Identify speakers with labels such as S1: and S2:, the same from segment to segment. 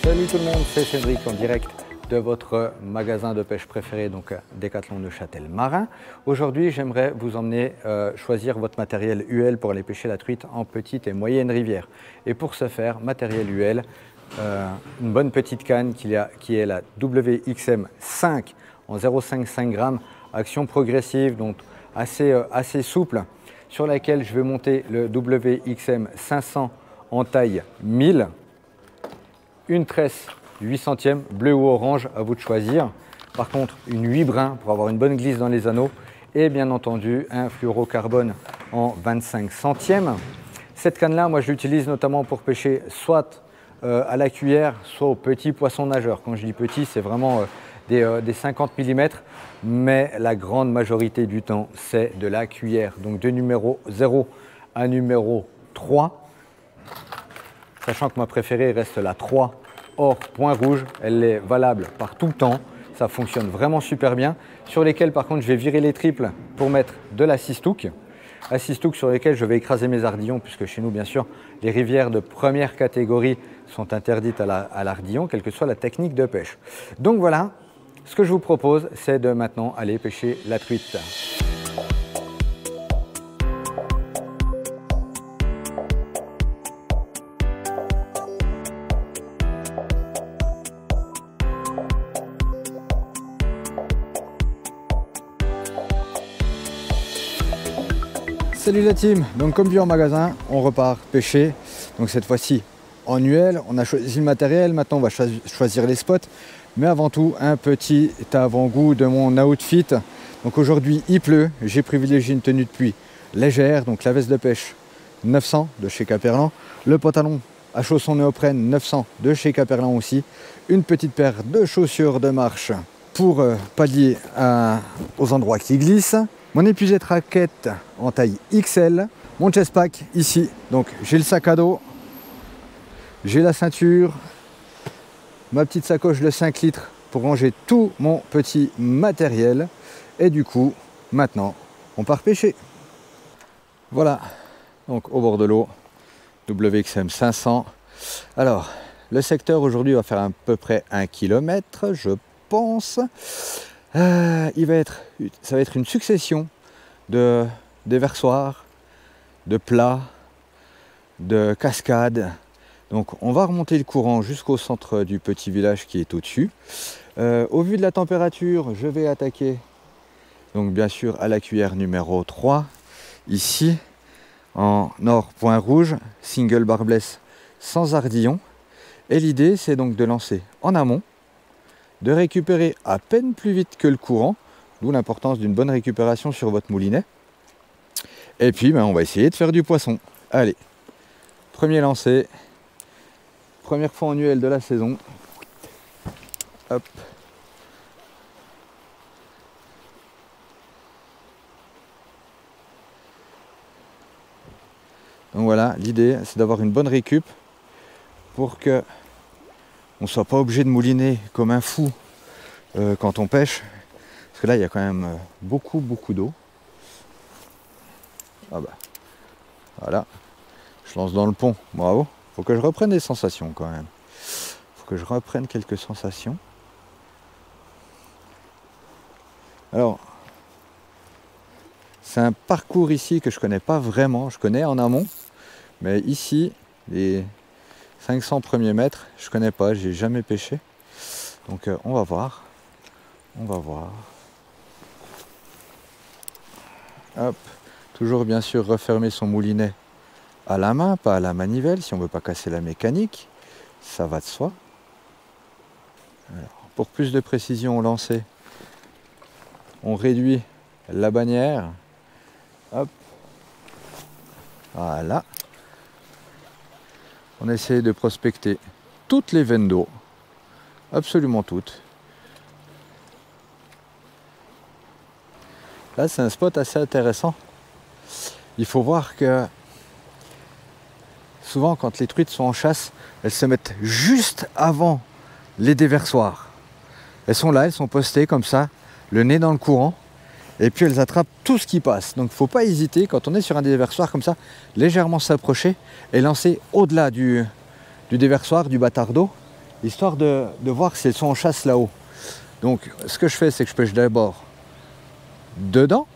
S1: Salut tout le monde, c'est Cédric en direct de votre magasin de pêche préféré, donc Décathlon Neuchâtel Marin. Aujourd'hui, j'aimerais vous emmener choisir votre matériel UL pour aller pêcher la truite en petite et moyenne rivière. Et pour ce faire, matériel UL, une bonne petite canne qui est la WXM 5 en 0,5 g, action progressive, donc assez souple, sur laquelle je vais monter le WXM 500 en taille 1000. Une tresse 8 centièmes, bleu ou orange, à vous de choisir. Par contre, une 8 brins pour avoir une bonne glisse dans les anneaux. Et bien entendu, un fluorocarbone en 25 centièmes. Cette canne-là, moi je l'utilise notamment pour pêcher soit à la cuillère, soit aux petits poissons nageurs. Quand je dis petit, c'est vraiment des 50 mm. Mais la grande majorité du temps, c'est de la cuillère. Donc de numéro 0 à numéro 3. Sachant que ma préférée reste la 3 hors point rouge, elle est valable par tout le temps, ça fonctionne vraiment super bien. Sur lesquels par contre je vais virer les triples pour mettre de la cistouk. La cistouk sur lesquels je vais écraser mes ardillons, puisque chez nous bien sûr les rivières de première catégorie sont interdites à l'ardillon, quelle que soit la technique de pêche. Donc voilà, ce que je vous propose, c'est de maintenant aller pêcher la truite. Salut la team, donc comme vu en magasin, on repart pêcher. Donc cette fois-ci en UL, on a choisi le matériel, maintenant on va choisir les spots. Mais avant tout, un petit avant-goût de mon outfit. Donc aujourd'hui il pleut, j'ai privilégié une tenue de pluie légère, donc la veste de pêche 900 de chez Caperlan, le pantalon à chaussons néoprène 900 de chez Caperlan aussi, une petite paire de chaussures de marche pour pallier aux endroits qui glissent. Mon épuisette raquette en taille XL, mon chest pack ici, donc j'ai le sac à dos, j'ai la ceinture, ma petite sacoche de 5 litres pour ranger tout mon petit matériel et du coup maintenant on part pêcher. Voilà, donc au bord de l'eau, WXM 500. Alors le secteur aujourd'hui va faire à peu près 1 km je pense. Ça va être une succession de déversoirs, de plats, de cascades. Donc on va remonter le courant jusqu'au centre du petit village qui est au-dessus. Au vu de la température, je vais attaquer donc bien sûr à la cuillère numéro 3, ici en or point rouge, single barbless sans ardillon. Et l'idée c'est donc de lancer en amont, de récupérer à peine plus vite que le courant, d'où l'importance d'une bonne récupération sur votre moulinet. Et puis on va essayer de faire du poisson. Allez, premier lancer, première fois en UL de la saison. Hop. Donc voilà, l'idée c'est d'avoir une bonne récup pour que on ne soit pas obligé de mouliner comme un fou quand on pêche, parce que là il y a quand même beaucoup d'eau. Ah bah voilà, je lance dans le pont, bravo. Faut que je reprenne des sensations quand même, faut que je reprenne quelques sensations. Alors c'est un parcours ici que je connais pas vraiment, je connais en amont, mais ici les 500 premiers mètres, je connais pas, j'ai jamais pêché. Donc on va voir. Hop, toujours bien sûr refermer son moulinet à la main, pas à la manivelle, si on veut pas casser la mécanique. Ça va de soi. Alors, pour plus de précision au lancer, on réduit la bannière. Hop. Voilà. On essaie de prospecter toutes les veines d'eau, absolument toutes. Là, c'est un spot assez intéressant. Il faut voir que souvent, quand les truites sont en chasse, elles se mettent juste avant les déversoirs. Elles sont là, elles sont postées comme ça, le nez dans le courant. Et puis elles attrapent tout ce qui passe. Donc il ne faut pas hésiter, quand on est sur un déversoir comme ça, légèrement s'approcher et lancer au-delà du déversoir, du bâtard d'eau, histoire de voir si elles sont en chasse là-haut. Donc ce que je fais, c'est que je pêche d'abord dedans,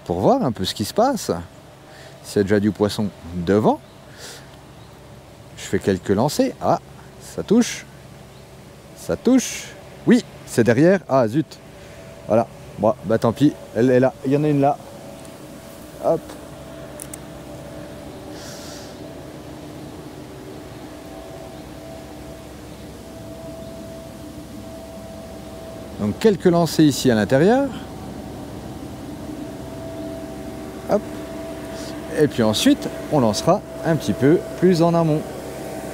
S1: pour voir un peu ce qui se passe. S'il y a déjà du poisson devant, je fais quelques lancers. Ah, ça touche. Ça touche. Oui, c'est derrière. Ah, zut. Voilà. Bon, bah tant pis. Elle est là. Il y en a une là. Hop. Donc quelques lancers ici à l'intérieur. Hop. Et puis ensuite, on lancera un petit peu plus en amont.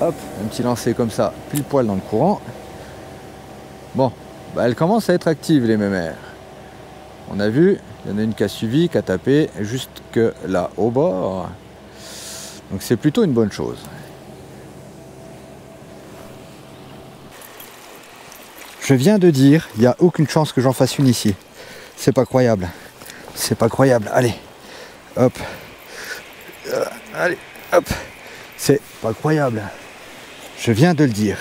S1: Hop, un petit lancer comme ça, pile poil dans le courant. Bon, bah elle commence à être active les mémères. On a vu, il y en a une qui a suivi, qui a tapé jusque là au bord. Donc c'est plutôt une bonne chose. Je viens de dire, il n'y a aucune chance que j'en fasse une ici. C'est pas croyable. C'est pas croyable. Allez, hop. Allez, hop. C'est pas croyable. Je viens de le dire.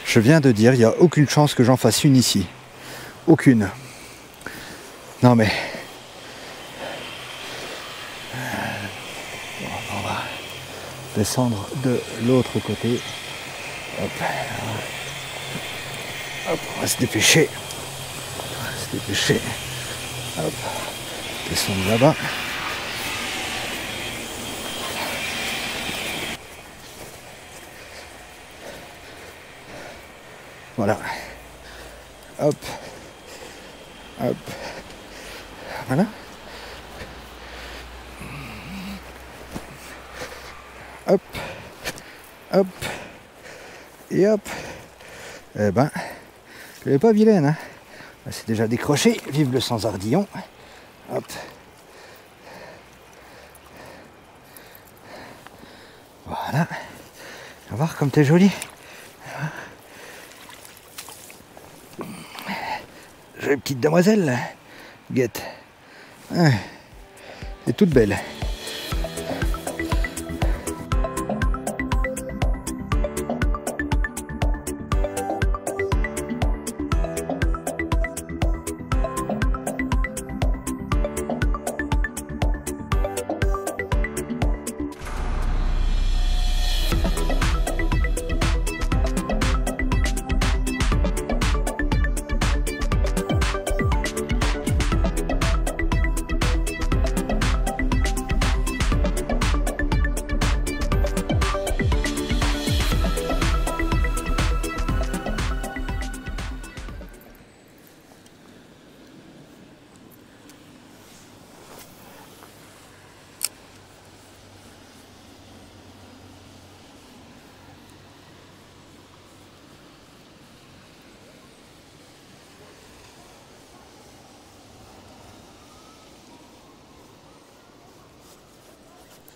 S1: Je viens de dire, il n'y a aucune chance que j'en fasse une ici. Aucune. Non mais... Bon, on va descendre de l'autre côté. Hop. Hop, on va se dépêcher. On va se dépêcher. Hop. Descendre là-bas. Voilà. Hop. Hop. Voilà. Hop. Hop. Et hop. Eh ben, elle est pas vilaine, hein. C'est déjà décroché. Vive le sans ardillon. Hop. Voilà. On va voir comme t'es jolie. Jolie petite demoiselle, là. Guette. Elle est toute belle.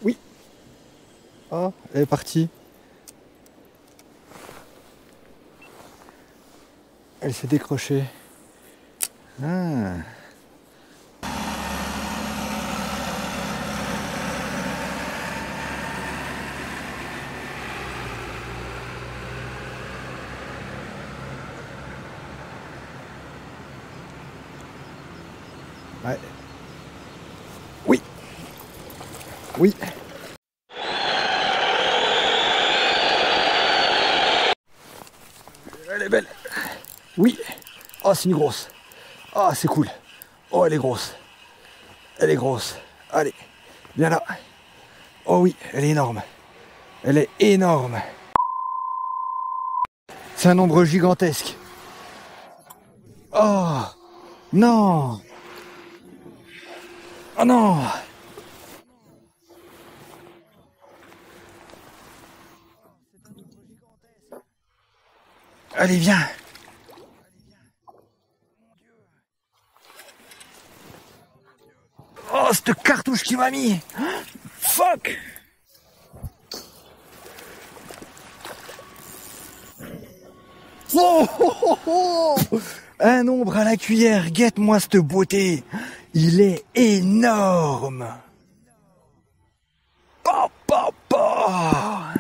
S1: Oui. Oh, elle est partie. Elle s'est décrochée. Ah. Ouais. Oui. Oui. Elle est belle. Oui. Oh, c'est une grosse. Oh, c'est cool. Oh, elle est grosse. Elle est grosse. Allez, viens là. Oh oui, elle est énorme. Elle est énorme. C'est un nombre gigantesque. Oh, non. Oh non. Allez, viens. Oh, cette cartouche qui m'a mis. Fuck. Oh, oh, oh, oh. Un nombre à la cuillère, guette-moi cette beauté. Il est énorme. Pa, pa, pa.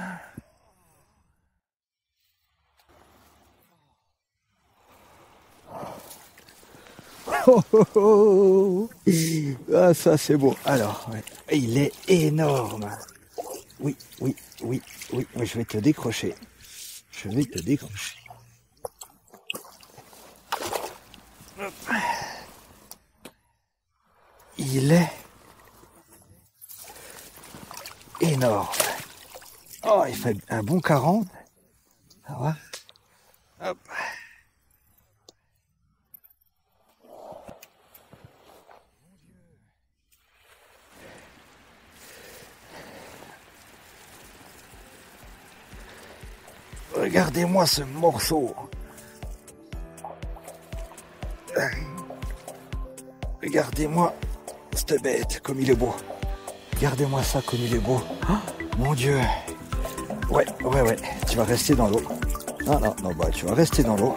S1: Oh, oh, oh. Ah, ça c'est beau. Alors, ouais. Il est énorme. Oui, oui, oui, oui. Mais je vais te décrocher. Je vais te décrocher. Hop. Il est énorme. Oh, il fait un bon 40. Ça va. Hop. Regardez-moi ce morceau. Regardez-moi cette bête, comme il est beau. Regardez-moi ça, comme il est beau. Oh, mon Dieu. Ouais, ouais, ouais. Tu vas rester dans l'eau. Non, non, non, bah tu vas rester dans l'eau.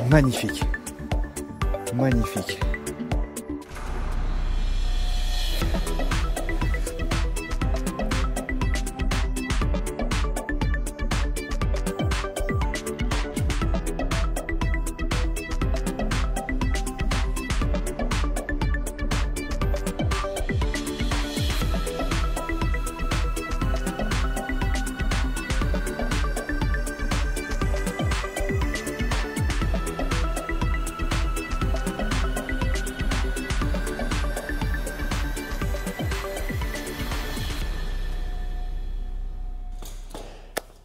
S1: Magnifique. Magnifique.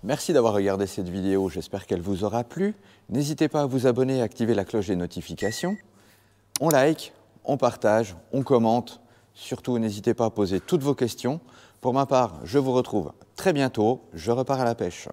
S1: Merci d'avoir regardé cette vidéo, j'espère qu'elle vous aura plu. N'hésitez pas à vous abonner et à activer la cloche des notifications. On like, on partage, on commente. Surtout, n'hésitez pas à poser toutes vos questions. Pour ma part, je vous retrouve très bientôt. Je repars à la pêche.